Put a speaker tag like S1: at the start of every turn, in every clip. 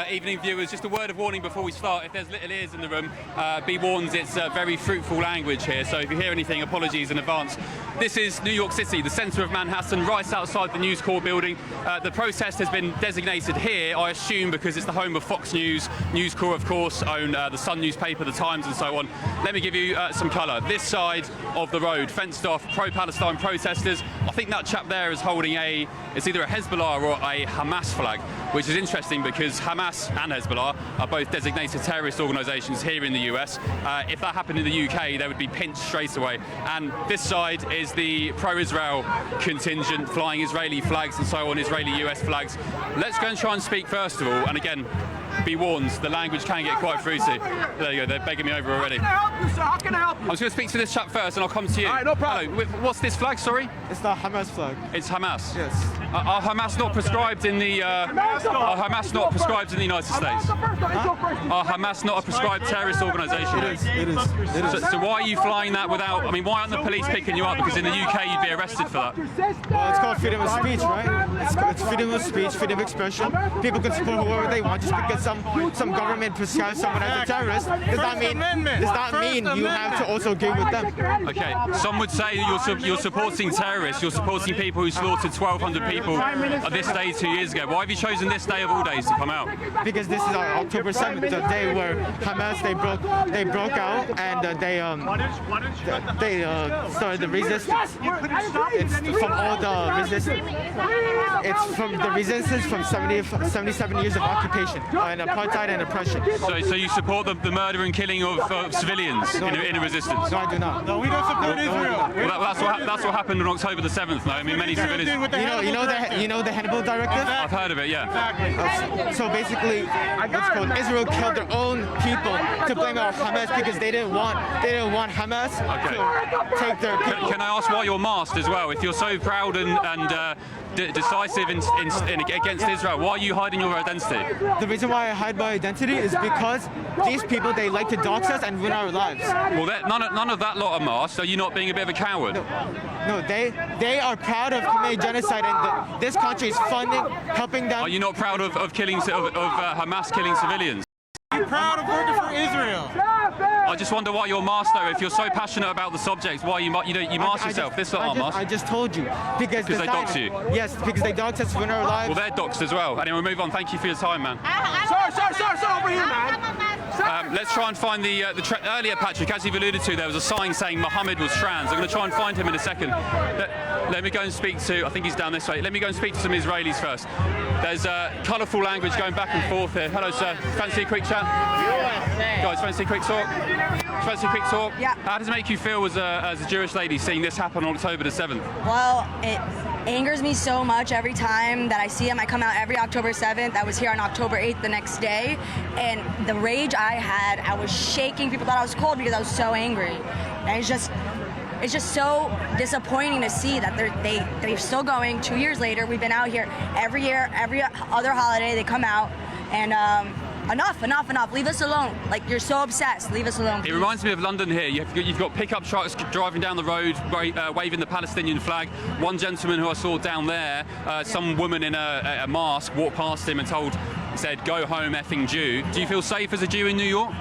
S1: Evening viewers, just a word of warning before we start. If there's little ears in the room, be warned, it's very fruitful language here, so if you hear anything, apologies in advance. This is New York City, the centre of Manhattan, right outside the News Corps building. The protest has been designated here, I assume, because it's the home of Fox News. News Corps, of course, own the Sun newspaper, the Times and so on. Let me give you some colour. This side of the road, fenced off, pro-Palestine protesters. I think that chap there is holding it's either a Hezbollah or a Hamas flag, which is interesting because Hamas and Hezbollah are both designated terrorist organisations here in the US. If that happened in the UK, they would be pinched straight away. And this side is the pro-Israel contingent, flying Israeli flags and so on, Israeli-US flags. Let's go and try and speak first of all, and again, be warned, the language can get quite fruity. There you go, they're begging me over already.
S2: How can I help you, sir? How can I help you?
S1: I was going to speak to this chap first and I'll come to you.
S2: All right, no problem.
S1: Hello, what's this flag, sorry?
S3: It's the Hamas flag.
S1: It's Hamas?
S3: Yes.
S1: Are Hamas not prescribed in the Are Hamas not prescribed in the United States? Are Hamas not a prescribed terrorist organisation?
S3: It is.
S1: So why are you flying that without, I mean, why aren't the police picking you up? Because in the UK you'd be arrested for that.
S3: Well, it's called freedom of speech, right? It's freedom of speech, freedom of expression. People can support whoever they want. Just because some government prescribes someone as a terrorist does not mean you have to also agree with them.
S1: Okay, some would say you're supporting terrorists, you're supporting people who slaughtered 1,200 people on this day 2 years ago. Why have you chosen this day of all days to come out?
S3: Because this is October 7th, the day where Hamas they broke out and they started the resistance. It's from all the resistance. It's from the resistance from 77 years of occupation and apartheid and oppression.
S1: So you support the murder and killing of civilians in a resistance?
S3: No, I do not.
S2: No, we don't support Israel.
S1: Well, that's what happened on October the 7th, though. I mean, many civilians.
S3: You know the Hannibal Directive?
S1: I've heard of it, yeah.
S3: So basically, what's called Israel killed their own people to blame on Hamas because they didn't want Hamas to take their people.
S1: Can I ask why you're masked as well? If you're so proud and decisive against Israel, why are you hiding your identity?
S3: The reason why I hide my identity is because these people, they like to dox us and ruin our lives.
S1: Well, none of that lot are masked. Are you not being a bit of a coward?
S3: No, they are proud of committing genocide, and this country is funding, helping them.
S1: Are you not proud of Hamas killing civilians?
S2: I'm proud of working for Israel.
S1: I just wonder why you're masked, though. If you're so passionate about the subject, why you mask yourself? This lot are masked.
S3: I just told you because
S1: they dox you.
S3: Yes, because they dox us, ruin our lives.
S1: Well, they're doxed as well. Anyway, move on. Thank you for your time, man.
S2: Sir, over here, man.
S1: Let's try and find earlier, Patrick, as you've alluded to, there was a sign saying Muhammad was trans. I'm going to try and find him in a second. Let me go and speak to, I think he's down this way. Let me go and speak to some Israelis first. There's colourful language going back and forth here. Hello, sir. Fancy a quick chat? Guys, fancy a quick talk? Fancy a quick talk?
S4: Yeah.
S1: How does it make you feel as a Jewish lady seeing this happen on October the 7th?
S4: Well, it angers me so much every time that I see him. I come out every October 7th. I was here on October 8th the next day, and the rage I had, I was shaking. People thought I was cold because I was so angry. And it's just so disappointing to see that they're still going. 2 years later, we've been out here every year, every other holiday they come out, and enough, leave us alone. Like, you're so obsessed, leave us alone, please.
S1: It reminds me of London here. You've got pickup trucks driving down the road, waving the Palestinian flag. One gentleman who I saw down there, some woman in a mask walked past him and said, "Go home, effing Jew." Do you feel safe as a Jew in New York?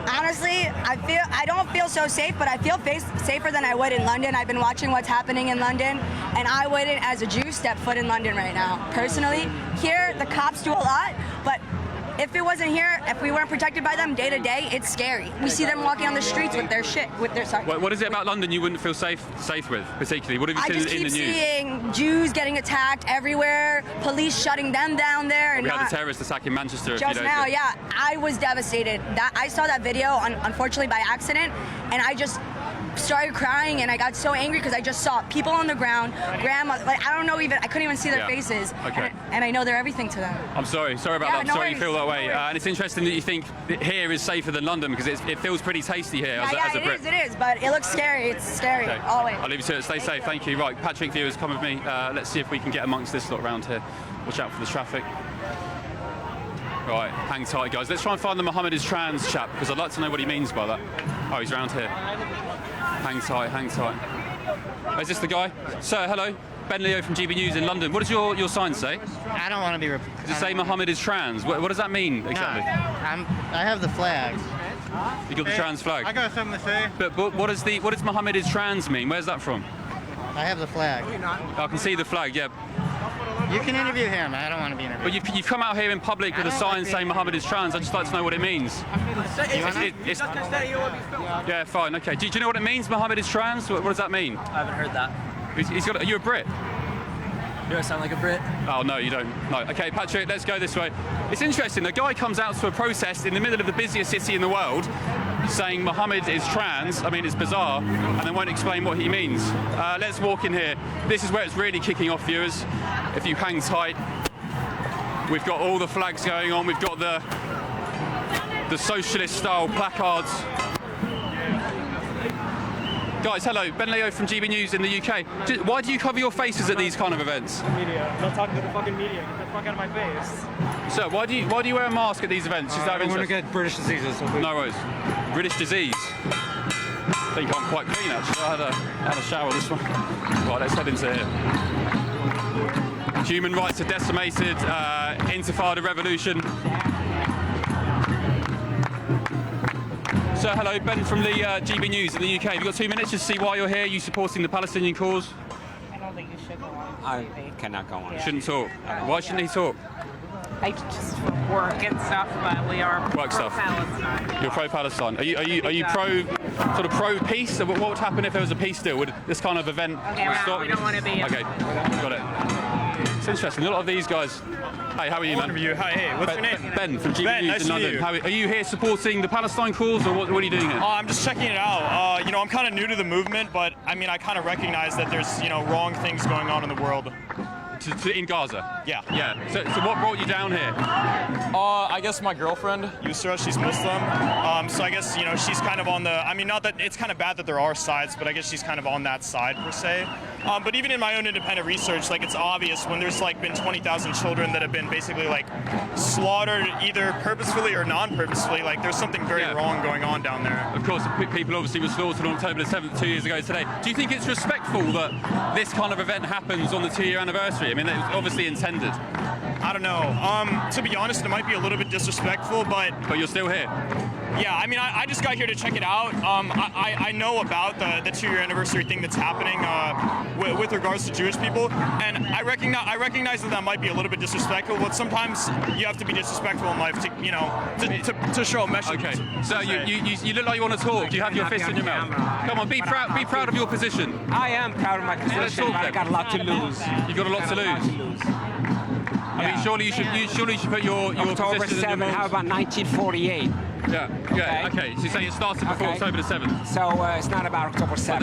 S4: Honestly, I don't feel so safe, but I feel safer than I would in London. I've been watching what's happening in London, and I wouldn't, as a Jew, step foot in London right now. Personally, here, the cops do a lot, but if it wasn't here, if we weren't protected by them day to day, it's scary. We see them walking on the streets with their shit, sorry.
S1: What is it about London you wouldn't feel safe with, particularly? What have you seen in the news?
S4: I just keep seeing Jews getting attacked everywhere, police shutting them down there.
S1: We had a terrorist attack in Manchester a few days ago.
S4: Just now, yeah. I was devastated. I saw that video, unfortunately by accident, and I just started crying, and I got so angry because I just saw people on the ground, grandma, like, I couldn't even see their faces.
S1: Okay.
S4: And I know they're everything to them.
S1: I'm sorry about that. I'm sorry you feel that way. And it's interesting that you think that here is safer than London because it feels pretty tasty here as a Brit.
S4: It is, but it looks scary. It's scary,
S1: okay.
S4: Always.
S1: I'll leave you to it. Stay safe. Thank you. Right, Patrick, viewers, come with me. Let's see if we can get amongst this lot around here. Watch out for the traffic. Right, hang tight, guys. Let's try and find the Muhammad is trans chap because I'd like to know what he means by that. Oh, he's around here. Hang tight. Oh, is this the guy? Sir, hello. Ben Leo from GB News in London. What does your sign say?
S5: I don't want to be.
S1: Does it say Muhammad is trans? What does that mean exactly?
S5: I have the flag.
S1: You got the trans flag.
S2: I got something to say.
S1: But what does Muhammad is trans mean? Where's that from?
S5: I have the flag.
S1: I can see the flag. Yeah.
S5: You can interview him. I don't want to be interviewed.
S1: But you've come out here in public with a sign saying Muhammad is trans. I'd just like to know what it means. Yeah, fine. Okay. Do you know what it means? Muhammad is trans. What does that mean?
S6: I haven't heard that.
S1: Are you a Brit?
S6: Do I sound like a Brit?
S1: Oh, no, you don't. No. Okay, Patrick, let's go this way. It's interesting. The guy comes out to a protest in the middle of the busiest city in the world saying Muhammad is trans. I mean, it's bizarre, and then won't explain what he means. Let's walk in here. This is where it's really kicking off, viewers. If you hang tight, we've got all the flags going on. We've got the socialist-style placards. Guys, hello. Ben Leo from GB News in the UK. Why do you cover your faces at these kind of events?
S7: Media. I'm not talking to the fucking media. Get the fuck out of my face.
S1: So, why do you wear a mask at these events? Just out of
S7: I want to
S1: interest?
S7: get British diseases. So
S1: No worries. British disease. I think I'm quite clean actually. I had a shower this one. Right, let's head into here. Human rights are decimated. Intifada revolution. So hello, Ben from the GB News in the UK. Have you got 2 minutes just to see why you're here? You supporting the Palestinian cause?
S8: I don't think you should go on.
S9: I cannot go on.
S1: Shouldn't talk. Why shouldn't he talk?
S8: Like just for work and stuff, but we are
S1: Work stuff.
S8: pro-Palestine.
S1: You're pro-Palestine. Are you pro peace? What would happen if there was a peace deal? Would this kind of event
S8: Okay, well,
S1: stop?
S8: we don't want to be.
S1: Okay, got it. It's interesting. A lot of these guys. Hey, how are you, man?
S2: Hi, hey, what's your name?
S1: Ben from GB
S2: Ben,
S1: News
S2: nice
S1: in
S2: to meet
S1: London.
S2: you.
S1: Are you here supporting the Palestine cause, or what are you doing here?
S2: I'm just checking it out. I'm kind of new to the movement, but I mean, I kind of recognize that there's, wrong things going on in the world.
S1: In Gaza?
S2: Yeah.
S1: Yeah. So what brought you down here?
S2: I guess my girlfriend, Yusra, she's Muslim. So I guess, she's kind of on the, not that it's kind of bad that there are sides, but I guess she's kind of on that side per se. But even in my own independent research, it's obvious when there's been 20,000 children that have been basically slaughtered either purposefully or non-purposefully, there's something very wrong going on down there.
S1: Of course, people obviously were slaughtered on October the 7th 2 years ago today. Do you think it's respectful that this kind of event happens on the 2-year anniversary? I mean, it was obviously intended.
S2: I don't know. To be honest, it might be a little bit disrespectful, but
S1: you're still here.
S2: Yeah, I just got here to check it out. I know about the 2-year anniversary thing that's happening with regards to Jewish people, and I recognize that might be a little bit disrespectful. But sometimes you have to be disrespectful in life to show a message.
S1: Okay. So you look like you want to talk. You have your fist in your mouth. Come on, be proud of your position.
S9: I am proud of my
S1: Let's
S9: position,
S1: talk
S9: but I
S1: then.
S9: got a lot to lose.
S1: You've got a lot to lose. I mean, surely you should put your
S9: October
S1: position in
S9: 7th,
S1: your
S9: how about 1948?
S1: Yeah. Okay. So you're saying it started before October the 7th.
S9: So it's not about October 7th.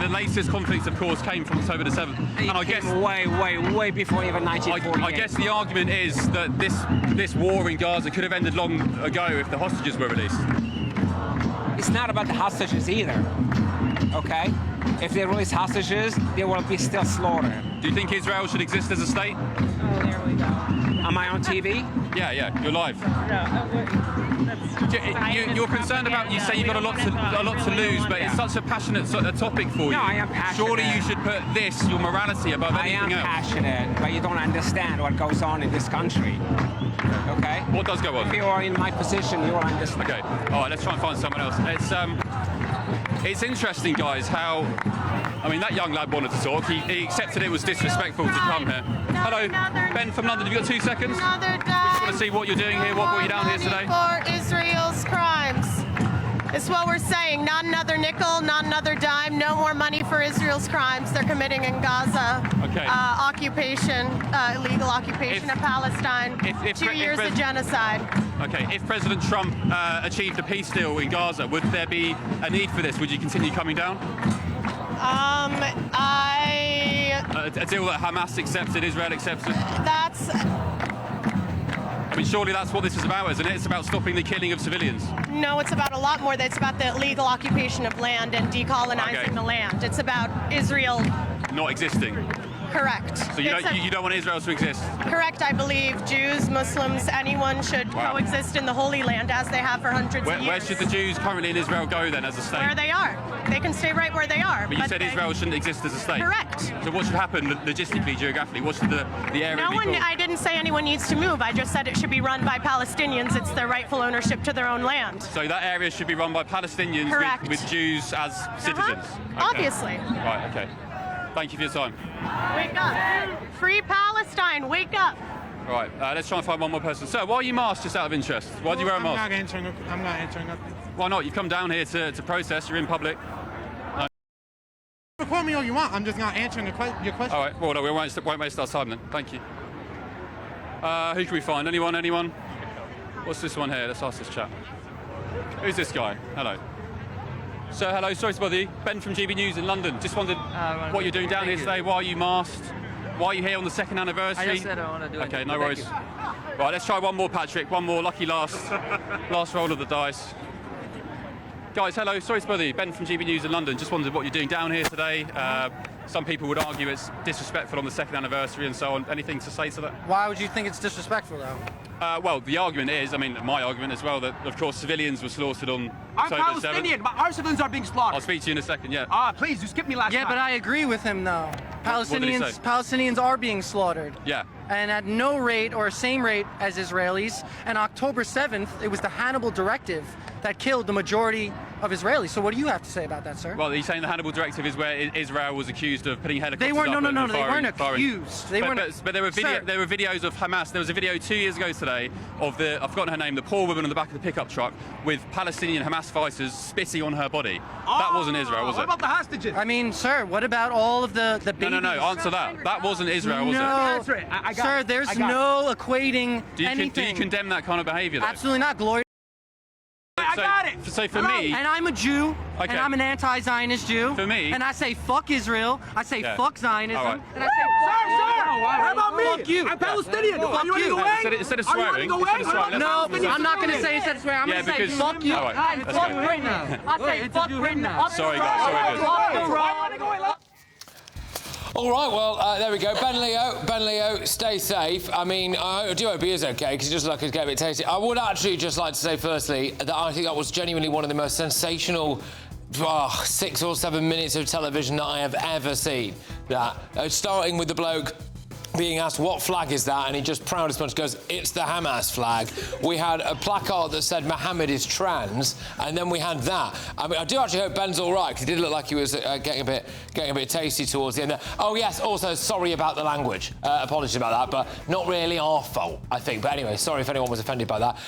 S1: The latest conflicts, of course, came from October the 7th. And I guess
S9: way before even 1948.
S1: I guess the argument is that this war in Gaza could have ended long ago if the hostages were released.
S9: It's not about the hostages either. Okay? If they release hostages, they will be still slaughtered.
S1: Do you think Israel should exist as a state?
S8: Oh, there we go.
S9: Am I on TV?
S1: Yeah, you're live.
S8: No,
S1: You're concerned about. You say you've got a lot to lose, but it's such a passionate topic for you.
S9: No, I am passionate.
S1: Surely you should put your morality above anything else.
S9: I am passionate, but you don't understand what goes on in this country. Okay?
S1: What does go on?
S9: If you are in my position, you will understand.
S1: Okay. All right. Let's try and find someone else. It's interesting, guys. How that young lad wanted to talk. He accepted it was disrespectful to come here. Hello, Ben from London. Have you got 2 seconds? We just want to see what you're doing here. What brought you down here today?
S10: For Israel's crimes. It's what we're saying. Not another nickel, not another dime. No more money for Israel's crimes they're committing in Gaza.
S1: Okay.
S10: Illegal occupation of Palestine. 2 years of genocide.
S1: Okay. If President Trump achieved a peace deal in Gaza, would there be a need for this? Would you continue coming down? A deal that Hamas accepted, Israel accepted? I mean, surely that's what this is about, isn't it? It's about stopping the killing of civilians.
S10: No, it's about a lot more. It's about the illegal occupation of land and decolonizing the land. It's about Israel
S1: not existing.
S10: Correct.
S1: So you don't want Israel to exist?
S10: Correct. I believe Jews, Muslims, anyone should coexist in the Holy Land as they have for hundreds of years.
S1: Where should the Jews currently in Israel go then as a state?
S10: Where they are. They can stay right where they are.
S1: But you said Israel shouldn't exist as a state?
S10: Correct.
S1: So what should happen logistically, geographically? What should the area be called?
S10: I didn't say anyone needs to move. I just said it should be run by Palestinians. It's their rightful ownership to their own land.
S1: So that area should be run by Palestinians with Jews as citizens? Okay.
S10: Obviously.
S1: Right, okay. Thank you for your time.
S10: Wake up. Free Palestine, wake up.
S1: Right, let's try and find one more person. Sir, why are you masked just out of interest? Why do you wear a mask?
S3: I'm not answering nothing.
S1: Why not? You've come down here to protest, you're in public.
S3: Call me all you want, I'm just not answering your question.
S1: All right, well, no, we won't waste our time then. Thank you. Who can we find? Anyone? What's this one here? Let's ask this chap. Who's this guy? Hello. Sir, hello, sorry to bother you. Ben from GB News in London. Just wondered what you're doing down here today. Why are you masked? Why are you here on the second anniversary?
S6: I just said I want to do it.
S1: Okay, no worries. Right, let's try one more, Patrick. One more, lucky last roll of the dice. Guys, hello, sorry to bother you. Ben from GB News in London. Just wondered what you're doing down here today. Some people would argue it's disrespectful on the second anniversary and so on. Anything to say to that?
S6: Why would you think it's disrespectful, though?
S1: Well, the argument is, my argument as well, that of course civilians were slaughtered on October 7th.
S6: I'm Palestinian, but our civilians are being slaughtered.
S1: I'll speak to you in a second, yeah.
S6: Please, you skipped me last time.
S11: Yeah, but I agree with him, though.
S1: What did he say?
S11: Palestinians are being slaughtered.
S1: Yeah.
S11: And at no rate or same rate as Israelis. And October 7th, it was the Hannibal Directive that killed the majority of Israelis. So what do you have to say about that, sir?
S1: Well, he's saying the Hannibal Directive is where Israel was accused of putting helicopters
S11: They weren't.
S1: up
S11: No.
S1: and
S11: They weren't
S1: firing.
S11: accused. They weren't.
S1: But there were videos of Hamas. There was a video 2 years ago today of I've forgotten her name, the poor woman on the back of the pickup truck with Palestinian Hamas fighters spitting on her body. That wasn't Israel, was it?
S6: What about the hostages?
S11: I mean, sir, what about all of the babies?
S1: No. Answer that. That wasn't Israel, was it?
S6: Answer it. I got
S11: Sir,
S6: it.
S11: there's
S6: I got
S11: no equating
S1: Do you
S11: anything.
S1: condemn that kind of behaviour, though?
S11: Absolutely not. Glory.
S6: I got it.
S1: So for me...
S11: And I'm a Jew,
S1: Okay.
S11: and I'm an anti-Zionist Jew.
S1: For me...
S11: And I say fuck Israel, I say fuck Zionism,
S1: All right.
S11: and I say fuck
S6: How about me?
S11: Fuck you.
S6: I'm Palestinian.
S11: Fuck
S6: Are you
S11: you.
S6: ready to go
S1: Instead of
S6: Are you ready
S1: swearing...
S6: to go away?
S11: No, I'm not going to say instead of swearing. I'm going to say fuck you.
S1: All right,
S11: And
S1: let's
S11: fuck
S1: go.
S11: Britain. I say fuck Britain.
S1: Sorry, guys.
S12: All right, well, there we go. Ben Leo, stay safe. I mean, I do hope he is okay, because he just like to get a bit tasty. I would actually just like to say, firstly, that I think that was genuinely one of the most sensational 6 or 7 minutes of television that I have ever seen. That starting with the bloke being asked what flag is that, and he just proud as much goes, it's the Hamas flag. We had a placard that said Mohammed is trans, and then we had that. I mean, I do actually hope Ben's all right, because he did look like he was getting a bit tasty towards the end there. Oh yes, also sorry about the language. Apologies about that, but not really our fault, I think. But anyway, sorry if anyone was offended by that.